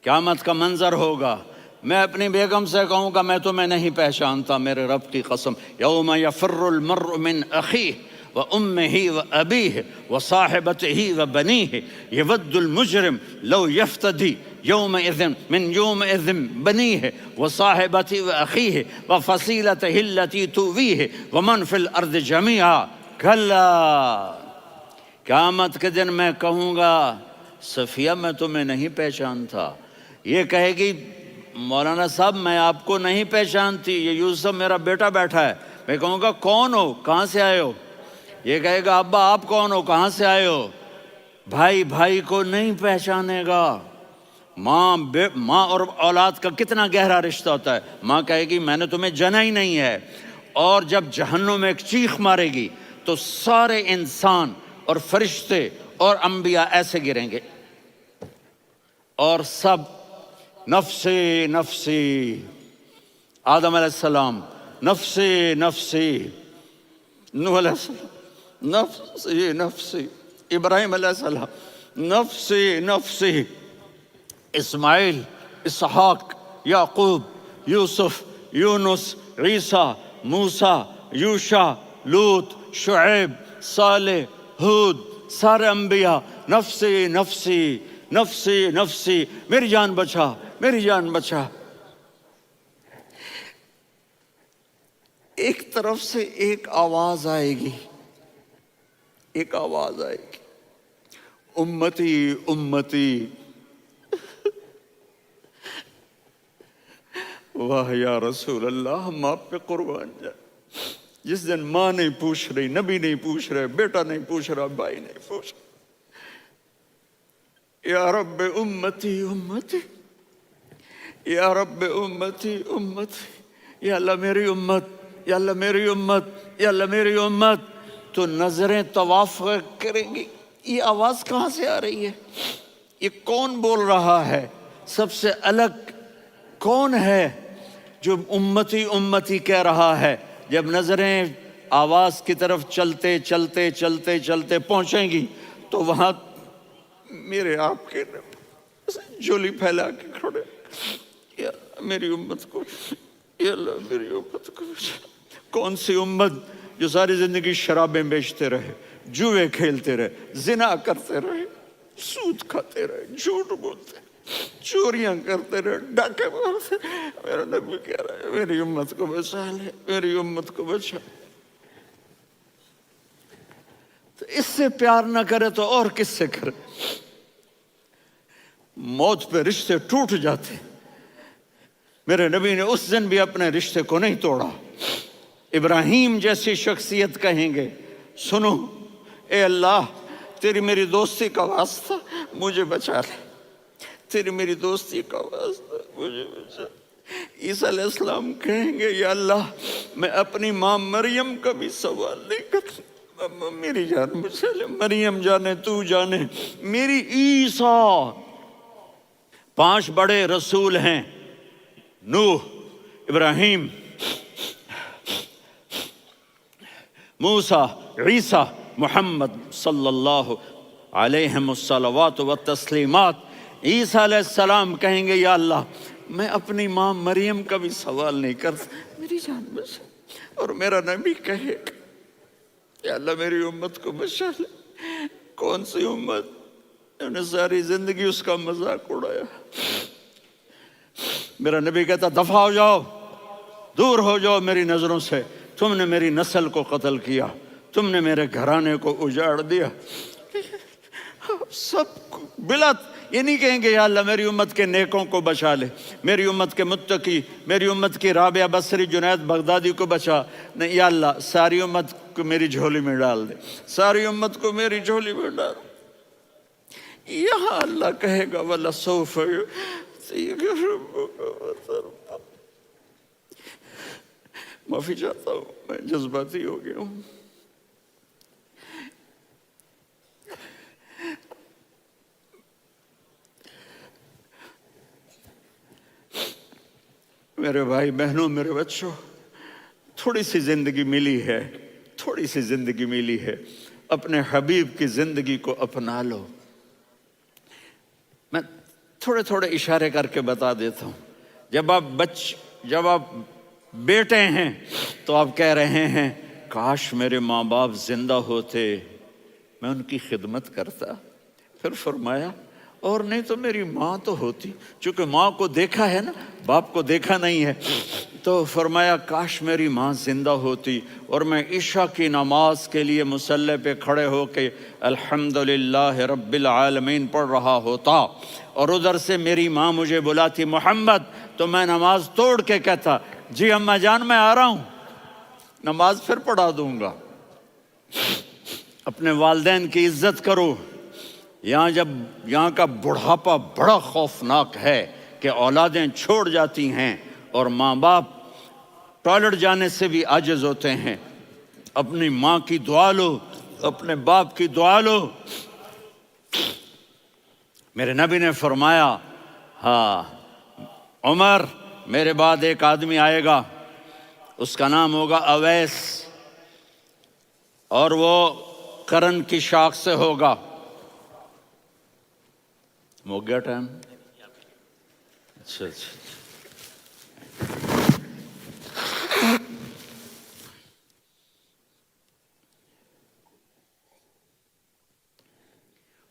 قیامت کا منظر ہوگا، میں اپنی بیگم سے کہوں گا میں تمہیں نہیں پہچانتا میرے رب کی قسم، یوم یفر المرء من اخیہ وامہ وابیہ وصاحبتہ وبنیہ یود المجرم لو یفتدی یومئذ من یومئذ بنیہ وصاحبتہ واخیہ وفصیلتہ التی تؤویہ ومن فی الارض جمیعا کلا، قیامت کے دن میں کہوں گا صفیہ میں تمہیں نہیں پہچانتا، یہ کہے گی مولانا صاحب میں آپ کو نہیں پہچانتی، یہ یوسف میرا بیٹا بیٹھا ہے، میں کہوں گا کون ہو کہاں سے آئے ہو، یہ کہے گا ابا آپ کون ہو کہاں سے آئے ہو، بھائی بھائی کو نہیں پہچانے گا، ماں اور اولاد کا کتنا گہرا رشتہ ہوتا ہے، ماں کہے گی میں نے تمہیں جنا ہی نہیں ہے، اور جب جہنم میں ایک چیخ مارے گی تو سارے انسان اور فرشتے اور انبیاء ایسے گریں گے اور سب نفسی نفسی، آدم علیہ السلام نفسی نفسی، نوح علیہ السلام نفسی نفسی، ابراہیم علیہ السلام نفسی نفسی، اسماعیل، اسحاق، یعقوب، یوسف، یونس، عیسیٰ، موسیٰ، یوشع، لوط، شعیب، صالح، ہود، سارے انبیاء نفسی نفسی نفسی نفسی، میری جان بچا میری جان بچا۔ ایک طرف سے ایک آواز آئے گی، ایک آواز آئے گی، امتی امتی، واہ یا رسول اللہ ہم آپ پہ قربان جائیں۔ جس دن ماں نہیں پوچھ رہی، نبی نہیں پوچھ رہے، بیٹا نہیں پوچھ رہا، بھائی نہیں پوچھ رہا، یا رب امتی امتی، یا رب امتی امتی، یا اللہ میری امت، یا اللہ میری امت، یا اللہ میری امت، تو نظریں طواف کریں گی، یہ آواز کہاں سے آ رہی ہے، یہ کون بول رہا ہے، سب سے الگ کون ہے جو امتی امتی کہہ رہا ہے؟ جب نظریں آواز کی طرف چلتے چلتے چلتے چلتے پہنچیں گی تو وہاں میرے آپ کے جولی پھیلا کے کھڑے، یا اللہ میری امت کو، یا اللہ میری امت کو، کون سی امت جو ساری زندگی شرابیں بیچتے رہے، جوئے کھیلتے رہے، زنا کرتے رہے، سود کھاتے رہے، جھوٹ بولتے رہے، چوریاں کرتے رہے، ڈاکے مارتے رہے، میرا نبی کہہ رہا ہے میری امت کو بچا لے، میری امت کو بچا۔ تو اس سے پیار نہ کرے تو اور کس سے کرے؟ موت پہ رشتے ٹوٹ جاتے، میرے نبی نے اس دن بھی اپنے رشتے کو نہیں توڑا۔ ابراہیم جیسی شخصیت کہیں گے سنو اے اللہ تیری میری دوستی کا واسطہ مجھے بچا لے، تیری میری دوستی کا واسطہ مجھے بچا۔ عیسیٰ علیہ السلام کہیں گے یا اللہ میں اپنی ماں مریم کا بھی سوال نہیں کرتا، میری جان بچا لے، مریم جانے تو جانے میری عیسیٰ۔ 5 بڑے رسول ہیں، نوح، ابراہیم، موسیٰ، عیسیٰ، محمد صلی اللہ علیہ الصلوات والتسلیمات۔ عیسیٰ علیہ السلام کہیں گے یا اللہ میں اپنی ماں مریم کا بھی سوال نہیں کرتا، میری جان بچا۔ اور میرا نبی کہے یا اللہ میری امت کو بچا لے۔ کون سی امت؟ انہوں نے ساری زندگی اس کا مذاق اڑایا۔ میرا نبی کہتا دفع ہو جاؤ، دور ہو جاؤ میری نظروں سے، تم نے میری نسل کو قتل کیا، تم نے میرے گھرانے کو اجاڑ دیا۔ سب بلا یہ نہیں کہیں گے یا اللہ میری امت کے نیکوں کو بچا لے، میری امت کے متقی، میری امت کی رابعہ بصری، جنید بغدادی کو بچا، نہیں یا اللہ ساری امت کو میری جھولی میں ڈال دے، ساری امت کو میری جھولی میں ڈال۔ یہاں اللہ کہے گا وَلَسَوْفَ يُعْطِيكَ رَبُّكَ فَتَرْضَىٰ۔ معافی چاہتا ہوں میں جذباتی ہو گیا ہوں۔ میرے بھائی بہنوں، میرے بچوں، تھوڑی سی زندگی ملی ہے، تھوڑی سی زندگی ملی ہے، اپنے حبیب کی زندگی کو اپنا لو۔ میں تھوڑے تھوڑے اشارے کر کے بتا دیتا ہوں. جب آپ بیٹے ہیں تو آپ کہہ رہے ہیں کاش میرے ماں باپ زندہ ہوتے، میں ان کی خدمت کرتا. پھر فرمایا اور نہیں تو میری ماں تو ہوتی. چونکہ ماں کو دیکھا ہے نا، باپ کو دیکھا نہیں ہے، تو فرمایا کاش میری ماں زندہ ہوتی اور میں عشاء کی نماز کے لیے مصلی پہ کھڑے ہو کے الحمدللہ رب العالمین پڑھ رہا ہوتا، اور ادھر سے میری ماں مجھے بلاتی محمد، تو میں نماز توڑ کے کہتا جی اماں جان میں آ رہا ہوں، نماز پھر پڑھا دوں گا. اپنے والدین کی عزت کرو. یہاں کا بڑھاپا بڑا خوفناک ہے کہ اولادیں چھوڑ جاتی ہیں اور ماں باپ ٹوائلٹ جانے سے بھی عاجز ہوتے ہیں. اپنی ماں کی دعا لو، اپنے باپ کی دعا لو. میرے نبی نے فرمایا ہاں عمر میرے بعد ایک آدمی آئے گا، اس کا نام ہوگا اویس، اور وہ قرن کی شاخ سے ہوگا. ہو گیا ٹائم؟ اچھا.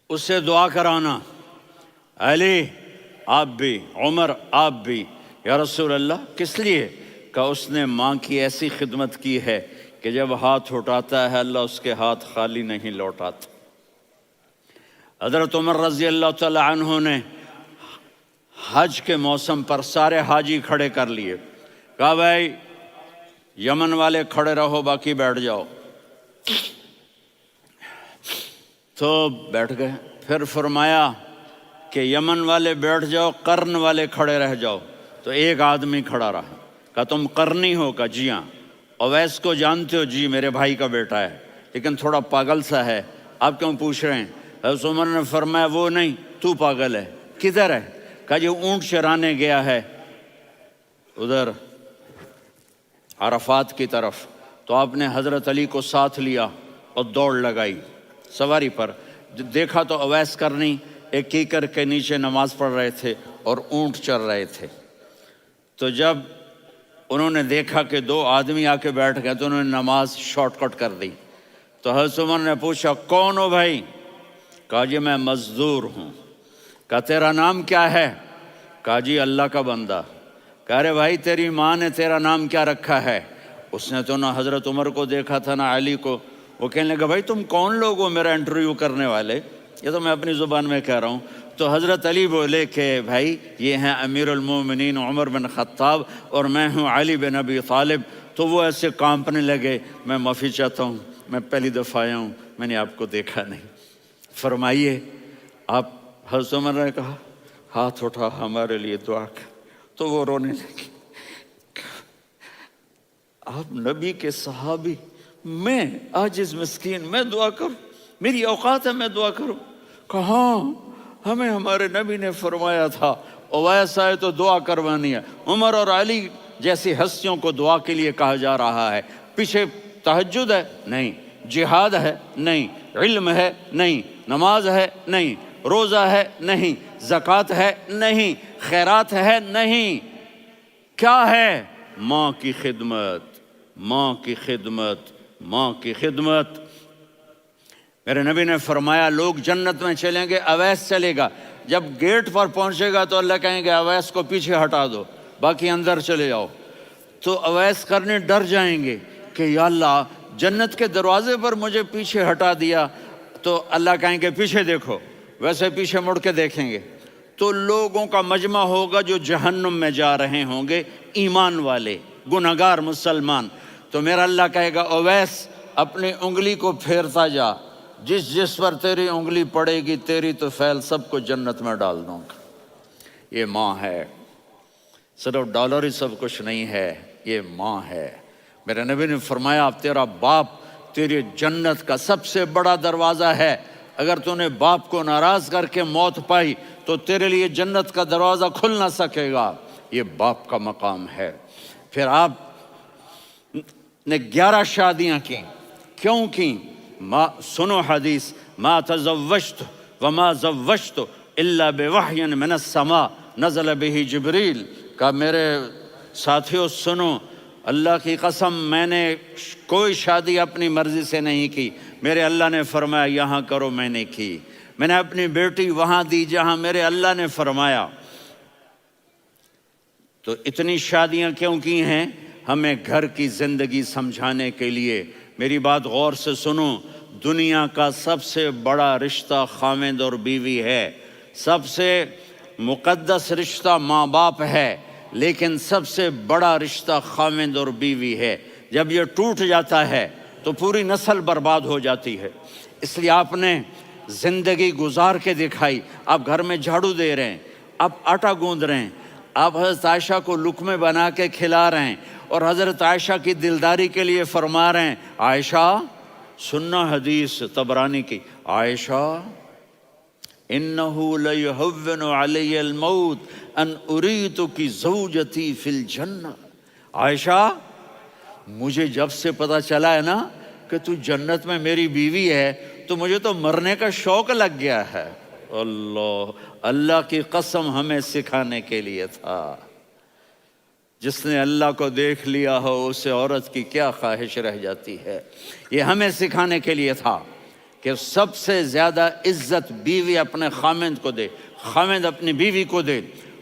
اس سے دعا کرانا، علی آپ بھی، عمر آپ بھی. یا رسول اللہ کس لیے؟ کہ اس نے ماں کی ایسی خدمت کی ہے کہ جب ہاتھ اٹھاتا ہے اللہ اس کے ہاتھ خالی نہیں لوٹاتا. حضرت عمر رضی اللہ تعالی عنہ نے حج کے موسم پر سارے حاجی کھڑے کر لیے، کہا بھائی یمن والے کھڑے رہو باقی بیٹھ جاؤ. تو بیٹھ گئے. پھر فرمایا کہ یمن والے بیٹھ جاؤ، قرن والے کھڑے رہ جاؤ. تو ایک آدمی کھڑا رہا. کہا تم قرنی ہو؟ کہا جی ہاں. اویس کو جانتے ہو؟ جی میرے بھائی کا بیٹا ہے لیکن تھوڑا پاگل سا ہے، آپ کیوں پوچھ رہے ہیں؟ حضرت عمر نے فرمایا وہ نہیں، تو پاگل ہے. کدھر ہے؟ کہا جی اونٹ چرانے گیا ہے ادھر عرفات کی طرف. تو آپ نے حضرت علی کو ساتھ لیا اور دوڑ لگائی سواری پر. دیکھا تو اویس کرنی ایک کیکر کے نیچے نماز پڑھ رہے تھے اور اونٹ چر رہے تھے. تو جب انہوں نے دیکھا کہ دو آدمی آ کے بیٹھ گئے تو انہوں نے نماز شارٹ کٹ کر دی. تو حضرت عمر نے پوچھا کون ہو بھائی؟ کہا جی میں مزدور ہوں. کہا تیرا نام کیا ہے؟ کہا جی اللہ کا بندہ. کہا ارے بھائی تیری ماں نے تیرا نام کیا رکھا ہے؟ اس نے تو نہ حضرت عمر کو دیکھا تھا نہ علی کو. وہ کہنے لگا بھائی تم کون لوگ ہو میرا انٹرویو کرنے والے؟ یہ تو میں اپنی زبان میں کہہ رہا ہوں. تو حضرت علی بولے کہ بھائی یہ ہیں امیر المومنین عمر بن خطاب اور میں ہوں علی بن ابی طالب. تو وہ ایسے کانپنے لگے. میں معافی چاہتا ہوں، میں پہلی دفعہ آیا ہوں، میں نے آپ کو دیکھا نہیں. فرمائیے آپ. حضرت عمر نے کہا ہاتھ اٹھا ہمارے لیے دعا کر. تو وہ رونے لگے. آپ نبی کے صحابی، میں عاجز مسکین میں دعا کروں؟ میری اوقات ہے میں دعا کروں؟ کہاں ہمیں ہمارے نبی نے فرمایا تھا اویس آئے تو دعا کروانی ہے. عمر اور علی جیسی ہستیوں کو دعا کے لیے کہا جا رہا ہے. پیچھے تہجد ہے؟ نہیں. جہاد ہے؟ نہیں. علم ہے؟ نہیں. نماز ہے؟ نہیں. روزہ ہے؟ نہیں. زکوٰۃ ہے؟ نہیں. خیرات ہے؟ نہیں. کیا ہے؟ ماں کی خدمت، ماں کی خدمت، ماں کی خدمت. میرے نبی نے فرمایا لوگ جنت میں چلیں گے، اویس چلے گا. جب گیٹ پر پہنچے گا تو اللہ کہیں گے اویس کو پیچھے ہٹا دو، باقی اندر چلے جاؤ. تو اویس کرنے ڈر جائیں گے کہ یا اللہ جنت کے دروازے پر مجھے پیچھے ہٹا دیا. تو اللہ کہیں گے پیچھے دیکھو، ویسے پیچھے مڑ کے دیکھیں گے تو لوگوں کا مجمع ہوگا جو جہنم میں جا رہے ہوں گے، ایمان والے، گنہگار مسلمان. تو میرا اللہ کہے گا اویس اپنی انگلی کو پھیرتا جا، جس پر تیری انگلی پڑے گی تیری تو فعل سب کو جنت میں ڈال دوں گا. یہ ماں ہے. صرف ڈالر ہی سب کچھ نہیں ہے، یہ ماں ہے. میرے نبی نے فرمایا اب تیرا باپ تیری جنت کا سب سے بڑا دروازہ ہے. اگر تو نے باپ کو ناراض کر کے موت پائی تو تیرے لیے جنت کا دروازہ کھل نہ سکے گا. یہ باپ کا مقام ہے. پھر آپ نے 11 شادیاں کی. کیوں کی؟ سنو حدیث، ما تزوجت وما زوجت الا بوحی من السماء نزل به جبریل، کہا میرے ساتھیوں سنو، اللہ کی قسم میں نے کوئی شادی اپنی مرضی سے نہیں کی، میرے اللہ نے فرمایا یہاں کرو، میں نے کی۔ میں نے اپنی بیٹی وہاں دی جہاں میرے اللہ نے فرمایا۔ تو اتنی شادیاں کیوں کی ہیں؟ ہمیں گھر کی زندگی سمجھانے کے لیے۔ میری بات غور سے سنو، دنیا کا سب سے بڑا رشتہ خاوند اور بیوی ہے، سب سے مقدس رشتہ ماں باپ ہے، لیکن سب سے بڑا رشتہ خاوند اور بیوی ہے۔ جب یہ ٹوٹ جاتا ہے تو پوری نسل برباد ہو جاتی ہے۔ اس لیے آپ نے زندگی گزار کے دکھائی۔ آپ گھر میں جھاڑو دے رہے ہیں، آپ آٹا گوندھ رہے ہیں، آپ حضرت عائشہ کو لقمے بنا کے کھلا رہے ہیں، اور حضرت عائشہ کی دلداری کے لیے فرما رہے ہیں عائشہ، سننا حدیث طبرانی کی، عائشہ انہو لیہون علی الموت ان اریتک زوجتی فی الجنہ۔ عائشہ مجھے جب سے پتہ چلا ہے نا کہ تو جنت میں میری بیوی ہے تو مجھے تو مرنے کا شوق لگ گیا ہے۔ اللہ کی قسم ہمیں سکھانے کے لیے تھا۔ جس نے اللہ کو دیکھ لیا ہو اسے عورت کی کیا خواہش رہ جاتی ہے۔ یہ ہمیں سکھانے کے لیے تھا کہ سب سے زیادہ عزت بیوی اپنے خاوند کو دے، خاوند اپنی بیوی کو دے۔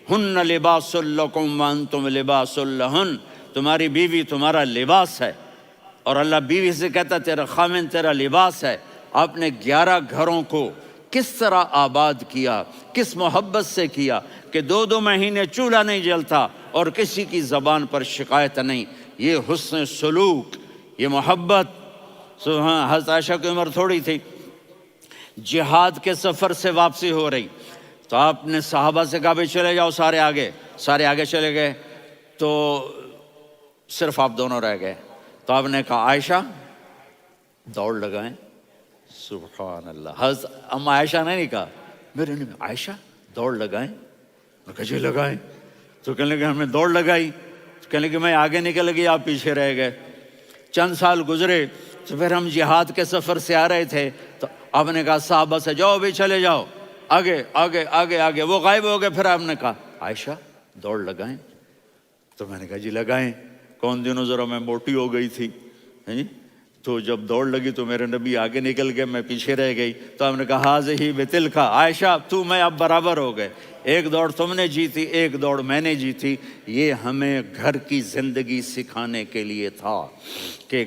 ہن لباس لکم وانتم لباس لہن، تمہاری بیوی تمہارا لباس ہے، اور اللہ بیوی سے کہتا تیرا خاوند تیرا لباس ہے۔ آپ نے 11 گھروں کو کس طرح آباد کیا، کس محبت سے کیا کہ 2 مہینے چولہا نہیں جلتا اور کسی کی زبان پر شکایت نہیں۔ یہ حسن سلوک، یہ محبت۔ حضرت عائشہ کی عمر تھوڑی تھی، جہاد کے سفر سے واپسی ہو رہی، تو آپ نے صحابہ سے کہا بھائی چلے جاؤ سارے آگے چلے گئے، تو صرف آپ دونوں رہ گئے۔ تو آپ نے کہا عائشہ دوڑ لگائیں۔ سبحان اللہ، حضرت اما عائشہ نے نہیں کہا، میرے نے عائشہ دوڑ لگائیں، میں کہا جی لگائیں۔ تو کہنے لگے ہم نے دوڑ لگائی، کہنے لگے میں آگے نکل گئی، آپ پیچھے رہ گئے۔ چند سال گزرے تو پھر ہم جہاد کے سفر سے آ رہے تھے، تو آپ نے کہا صحابہ سے جاؤ بھی چلے جاؤ آگے آگے آگے آگے، وہ غائب ہو گئے۔ پھر آپ نے کہا عائشہ دوڑ لگائیں، تو میں نے کہا جی لگائیں۔ کون دنوں ذرا میں موٹی ہو گئی تھی، تو جب دوڑ لگی تو میرے نبی آگے نکل گئے، میں پیچھے رہ گئی۔ تو ہم نے کہا ہاذہ بتلک، عائشہ تو میں اب برابر ہو گئے، ایک دوڑ تم نے جیتی، ایک دوڑ میں نے جیتی۔ یہ ہمیں گھر کی زندگی سکھانے کے لیے تھا کہ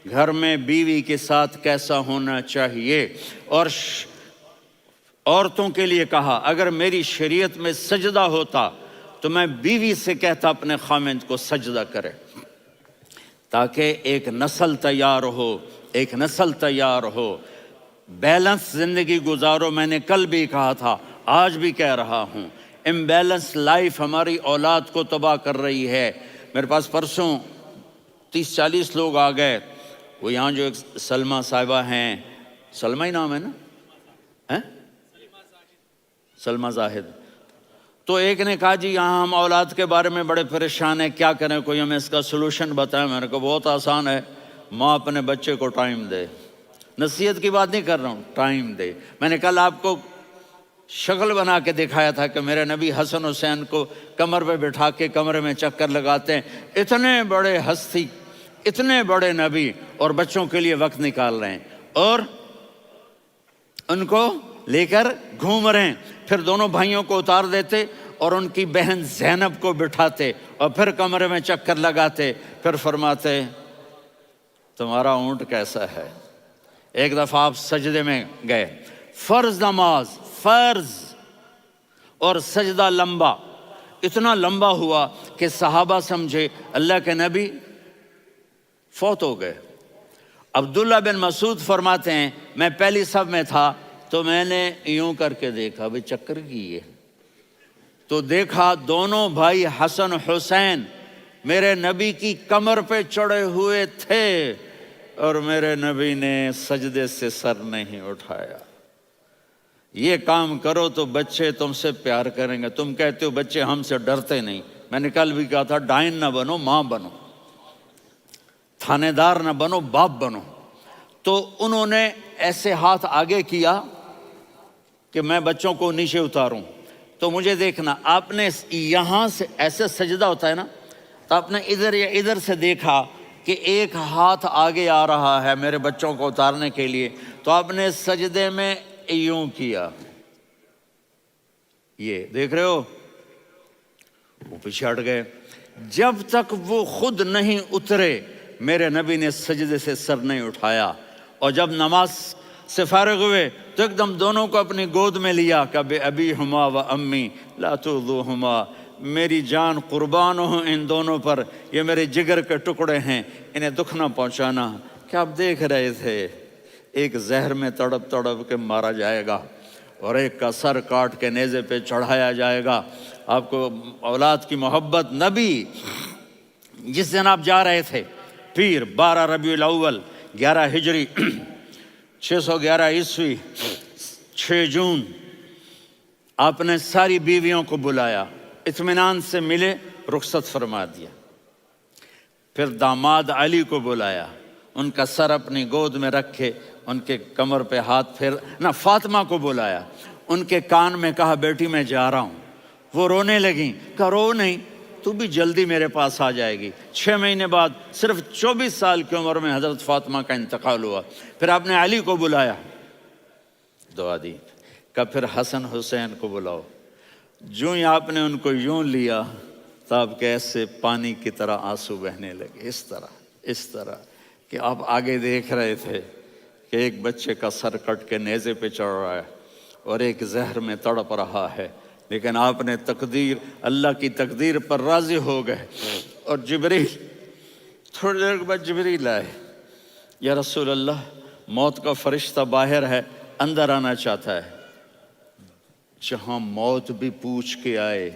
گھر میں بیوی کے ساتھ کیسا ہونا چاہیے۔ اور عورتوں کے لیے کہا اگر میری شریعت میں سجدہ ہوتا تو میں بیوی سے کہتا اپنے خاوند کو سجدہ کرے، تاکہ ایک نسل تیار ہو، بیلنس زندگی گزارو۔ میں نے کل بھی کہا تھا، آج بھی کہہ رہا ہوں، امبیلنس لائف ہماری اولاد کو تباہ کر رہی ہے۔ میرے پاس پرسوں 30-40 لوگ آ گئے، وہ یہاں جو ایک سلمہ صاحبہ ہیں، سلمہ ہی نام ہے نا، سلمہ زاہد، تو ایک نے کہا جی یہاں ہم اولاد کے بارے میں بڑے پریشان ہیں، کیا کریں، کوئی ہمیں اس کا سلوشن بتائیں۔ میں نے کہا بہت آسان ہے، ماں اپنے بچے کو ٹائم دے، نصیحت کی بات نہیں کر رہا ہوں، ٹائم دے۔ میں نے کل آپ کو شکل بنا کے دکھایا تھا کہ میرے نبی حسن حسین کو کمر پہ بٹھا کے کمرے میں چکر لگاتے ہیں۔ اتنے بڑے ہستی، اتنے بڑے نبی، اور بچوں کے لیے وقت نکال رہے ہیں اور ان کو لے کر گھوم رہے ہیں۔ پھر دونوں بھائیوں کو اتار دیتے اور ان کی بہن زینب کو بٹھاتے اور پھر کمرے میں چکر لگاتے، پھر فرماتے تمہارا اونٹ کیسا ہے۔ ایک دفعہ آپ سجدے میں گئے، فرض نماز، فرض، اور سجدہ لمبا، اتنا لمبا ہوا کہ صحابہ سمجھے اللہ کے نبی فوت ہو گئے۔ عبداللہ بن مسعود فرماتے ہیں میں پہلی صف میں تھا تو میں نے یوں کر کے دیکھا، بھئی چکر کی ہے، تو دیکھا دونوں بھائی حسن حسین میرے نبی کی کمر پہ چڑھے ہوئے تھے اور میرے نبی نے سجدے سے سر نہیں اٹھایا۔ یہ کام کرو تو بچے تم سے پیار کریں گے۔ تم کہتے ہو بچے ہم سے ڈرتے نہیں، میں نے کل بھی کہا تھا ڈائن نہ بنو، ماں بنو، تھانے دار نہ بنو، باپ بنو۔ تو انہوں نے ایسے ہاتھ آگے کیا کہ میں بچوں کو نیچے اتاروں، تو مجھے دیکھنا، آپ نے یہاں سے ایسے سجدہ ہوتا ہے نا، تو آپ نے ادھر یا ادھر سے دیکھا کہ ایک ہاتھ آگے آ رہا ہے میرے بچوں کو اتارنے کے لیے، تو آپ نے سجدے میں یوں کیا، یہ دیکھ رہے ہو، وہ پیچھے ہٹ گئے۔ جب تک وہ خود نہیں اترے میرے نبی نے سجدے سے سر نہیں اٹھایا، اور جب نماز سے فارغ ہوئے تو ایک دم دونوں کو اپنی گود میں لیا کہ بے ابی ہما و امی لا تؤذوہما، میری جان قربان ہو ان دونوں پر، یہ میرے جگر کے ٹکڑے ہیں، انہیں دکھ نہ پہنچانا۔ کیا آپ دیکھ رہے تھے؟ ایک زہر میں تڑپ تڑپ کے مارا جائے گا، اور ایک کا سر کاٹ کے نیزے پہ چڑھایا جائے گا۔ آپ کو اولاد کی محبت، نبی جس دن آپ جا رہے تھے، پیر 12 ربیع الاول 11 ہجری 611 عیسوی 6 جون، آپ نے ساری بیویوں کو بلایا، اطمینان سے ملے، رخصت فرما دیا۔ پھر داماد علی کو بلایا، ان کا سر اپنی گود میں رکھے، ان کے کمر پہ ہاتھ پھیر نہ، فاطمہ کو بلایا، ان کے کان میں کہا بیٹی میں جا رہا ہوں۔ وہ رونے لگیں، کہا رو نہیں، تو بھی جلدی میرے پاس آ جائے گی۔ 6 مہینے بعد صرف 24 سال کی عمر میں حضرت فاطمہ کا انتقال ہوا۔ پھر آپ نے علی کو بلایا، دعا دی، کہا پھر حسن حسین کو بلاؤ۔ جو ہی آپ نے ان کو یوں لیا، تب کیسے پانی کی طرح آنسو بہنے لگے، اس طرح کہ آپ آگے دیکھ رہے تھے کہ ایک بچے کا سر کٹ کے نیزے پہ چڑھ رہا ہے اور ایک زہر میں تڑپ رہا ہے، لیکن آپ نے تقدیر، اللہ کی تقدیر پر راضی ہو گئے۔ اور جبریل، تھوڑی دیر کے بعد جبریل آئے، یا رسول اللہ موت کا فرشتہ باہر ہے، اندر آنا چاہتا ہے۔ جہاں موت بھی پوچھ کے آئے،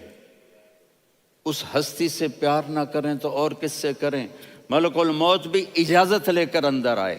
اس ہستی سے پیار نہ کریں تو اور کس سے کریں؟ ملک الموت بھی اجازت لے کر اندر آئے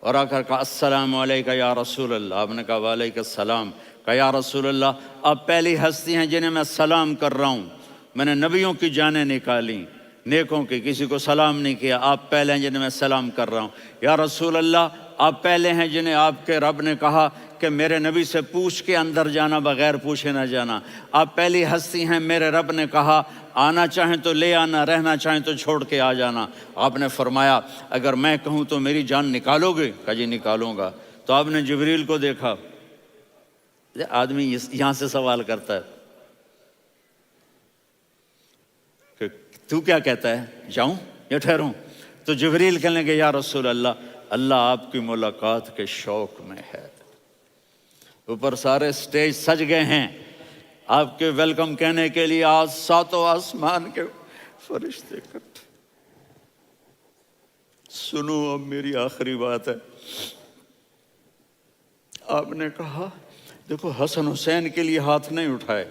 اور آ کر کہا السلام علیکہ یا رسول اللہ۔ آپ نے کہا وعلیکم السلام۔ کہا یا رسول اللہ، آپ پہلی ہستی ہیں جنہیں میں سلام کر رہا ہوں، میں نے نبیوں کی جانیں نکالی، نیکوں کی، کسی کو سلام نہیں کیا، آپ پہلے ہیں جنہیں میں سلام کر رہا ہوں۔ یا رسول اللہ، آپ پہلے ہیں جنہیں آپ کے رب نے کہا کہ میرے نبی سے پوچھ کے اندر جانا، بغیر پوچھے نہ جانا۔ آپ پہلی ہستی ہیں، میرے رب نے کہا آنا چاہیں تو لے آنا، رہنا چاہیں تو چھوڑ کے آ جانا۔ آپ نے فرمایا اگر میں کہوں تو میری جان نکالو گے؟ کہا جی نکالوں گا۔ تو آپ نے جبریل کو دیکھا، آدمی یہاں سے سوال کرتا ہے کہ تو کیا کہتا ہے، جاؤں یا ٹھہروں؟ تو جبریل کہنے لگے یا رسول اللہ، اللہ آپ کی ملاقات کے شوق میں ہے۔ اوپر سارے سٹیج سج گئے ہیں آپ کے ویلکم کہنے کے لیے، آج 7 آسمان کے فرشتے اکٹھے۔ سنو اب میری آخری بات ہے۔ آپ نے کہا دیکھو، حسن حسین کے لیے ہاتھ نہیں اٹھائے،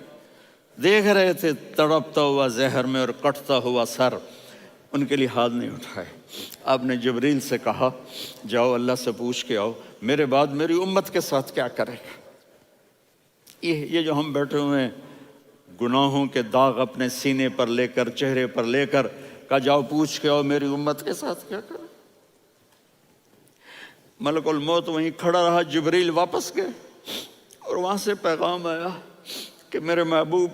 دیکھ رہے تھے تڑپتا ہوا زہر میں اور کٹتا ہوا سر، ان کے لیے ہاتھ نہیں اٹھائے۔ آپ نے جبریل سے کہا جاؤ اللہ سے پوچھ کے آؤ میرے بعد میری امت کے ساتھ کیا کرے گا۔ یہ جو ہم بیٹھے ہوئے ہیں، گناہوں کے داغ اپنے سینے پر لے کر، چہرے پر لے کر، کہا جاؤ پوچھ کے آؤ میری امت کے ساتھ کیا کرے۔ ملک الموت وہیں کھڑا رہا، جبریل واپس گئے اور وہاں سے پیغام آیا کہ میرے محبوب،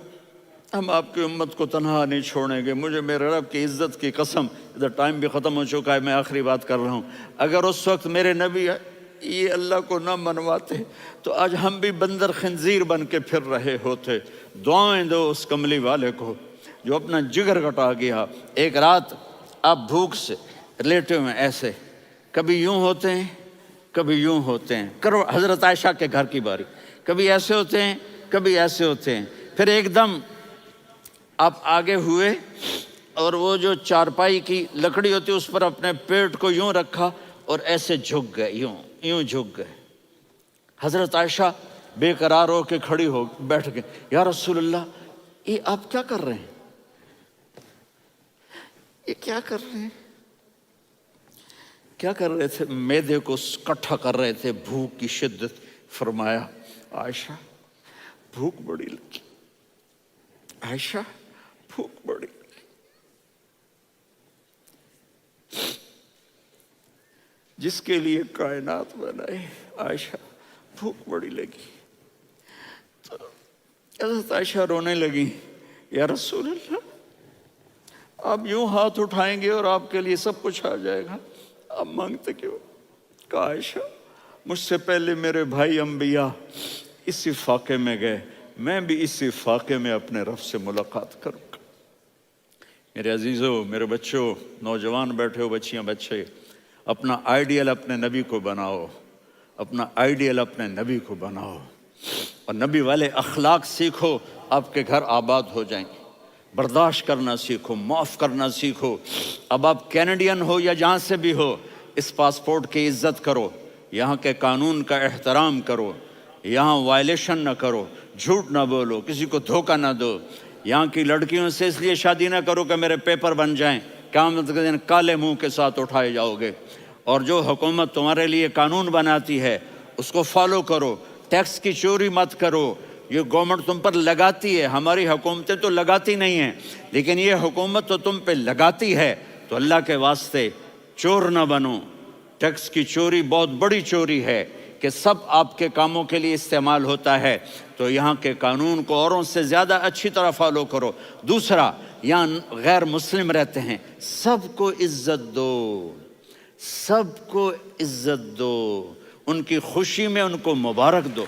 ہم آپ کی امت کو تنہا نہیں چھوڑیں گے، مجھے میرے رب کی عزت کی قسم، ادھر ٹائم بھی ختم ہو چکا ہے، میں آخری بات کر رہا ہوں، اگر اس وقت میرے نبی یہ اللہ کو نہ منواتے تو آج ہم بھی بندر خنزیر بن کے پھر رہے ہوتے۔ دعائیں دو اس کملی والے کو جو اپنا جگر کٹا گیا۔ ایک رات آپ بھوک سے لیٹے ہوئے ایسے، کبھی یوں ہوتے ہیں کبھی یوں ہوتے ہیں، کرو حضرت عائشہ کے گھر کی باری، کبھی ایسے ہوتے ہیں کبھی ایسے ہوتے ہیں۔ پھر ایک دم آپ آگے ہوئے اور وہ جو چارپائی کی لکڑی ہوتی ہے اس پر اپنے پیٹ کو یوں رکھا اور ایسے جھک گئے، یوں جھک گئے۔ حضرت عائشہ بے قرار ہو کے کھڑی ہو بیٹھ گئے، یا رسول اللہ یہ آپ کیا کر رہے ہیں، یہ کیا کر رہے ہیں؟ کیا کر رہے تھے؟ معدے کو کٹھا کر رہے تھے، بھوک کی شدت۔ فرمایا عائشہ بھوک بڑی لگی، عائشہ بھوک بڑی لگی، جس کے لیے کائنات بنائے، عائشہ بھوک بڑی لگی۔ حضرت عائشہ رونے لگی، یا رسول اللہ آپ یوں ہاتھ اٹھائیں گے اور آپ کے لیے سب کچھ آ جائے گا، آپ مانگتے کیوں؟ کہا عائشہ مجھ سے پہلے میرے بھائی انبیاء اسی فاقے میں گئے، میں بھی اسی فاقے میں اپنے رب سے ملاقات کروں گا۔ میرے عزیزوں، میرے بچوں، نوجوان بیٹھے ہو، بچیاں بچے، اپنا آئیڈیل اپنے نبی کو بناؤ، اپنا آئیڈیل اپنے نبی کو بناؤ، اور نبی والے اخلاق سیکھو، آپ کے گھر آباد ہو جائیں گے۔ برداشت کرنا سیکھو، معاف کرنا سیکھو۔ اب آپ کینیڈین ہو یا جہاں سے بھی ہو، اس پاسپورٹ کی عزت کرو، یہاں کے قانون کا احترام کرو، یہاں وائلیشن نہ کرو، جھوٹ نہ بولو، کسی کو دھوکہ نہ دو۔ یہاں کی لڑکیوں سے اس لیے شادی نہ کرو کہ میرے پیپر بن جائیں، قیامت کے دن کالے منہ کے ساتھ اٹھائے جاؤ گے۔ اور جو حکومت تمہارے لیے قانون بناتی ہے اس کو فالو کرو، ٹیکس کی چوری مت کرو۔ یہ گورنمنٹ تم پر لگاتی ہے، ہماری حکومتیں تو لگاتی نہیں ہیں، لیکن یہ حکومت تو تم پہ لگاتی ہے، تو اللہ کے واسطے چور نہ بنو۔ ٹیکس کی چوری بہت بڑی چوری ہے کہ سب آپ کے کاموں کے لیے استعمال ہوتا ہے، تو یہاں کے قانون کو اوروں سے زیادہ اچھی طرح فالو کرو۔ دوسرا، یہاں غیر مسلم رہتے ہیں، سب کو عزت دو، سب کو عزت دو، ان کی خوشی میں ان کو مبارک دو۔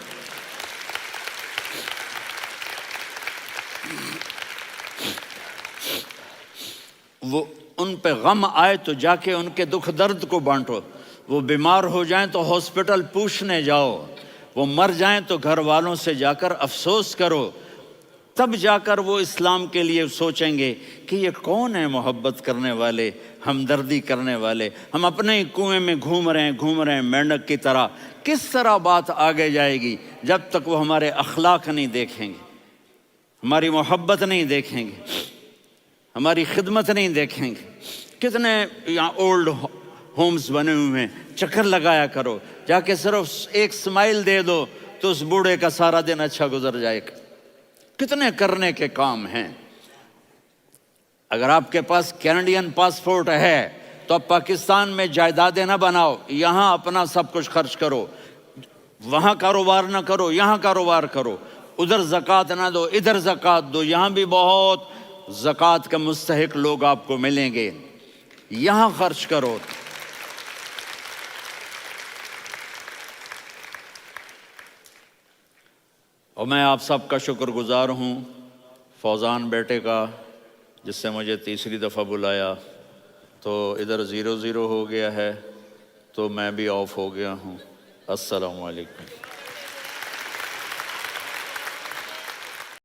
وہ ان پہ غم آئے تو جا کے ان کے دکھ درد کو بانٹو، وہ بیمار ہو جائیں تو ہاسپٹل پوچھنے جاؤ، وہ مر جائیں تو گھر والوں سے جا کر افسوس کرو، تب جا کر وہ اسلام کے لیے سوچیں گے کہ یہ کون ہے محبت کرنے والے، ہمدردی کرنے والے۔ ہم اپنے ہی کنویں میں گھوم رہے ہیں مینڈک کی طرح۔ کس طرح بات آگے جائے گی جب تک وہ ہمارے اخلاق نہیں دیکھیں گے، ہماری محبت نہیں دیکھیں گے، ہماری خدمت نہیں دیکھیں گے۔ کتنے یہاں اولڈ ہومز بنے ہوئے ہیں، چکر لگایا کرو، جا کے صرف ایک سمائل دے دو تو اس بوڑھے کا سارا دن اچھا گزر جائے گا۔ کتنے کرنے کے کام ہیں۔ اگر آپ کے پاس کینیڈین پاسپورٹ ہے تو آپ پاکستان میں جائیدادیں نہ بناؤ، یہاں اپنا سب کچھ خرچ کرو، وہاں کاروبار نہ کرو، یہاں کاروبار کرو، ادھر زکوٰۃ نہ دو، ادھر زکوٰۃ دو، یہاں بھی بہت زکوٰۃ کے مستحق لوگ آپ کو ملیں گے، یہاں خرچ کرو۔ اور میں آپ سب کا شکر گزار ہوں، فوزان بیٹے کا، جس سے مجھے تیسری دفعہ بلایا، تو ادھر 0-0 ہو گیا ہے تو میں بھی آف ہو گیا ہوں۔ السلام علیکم۔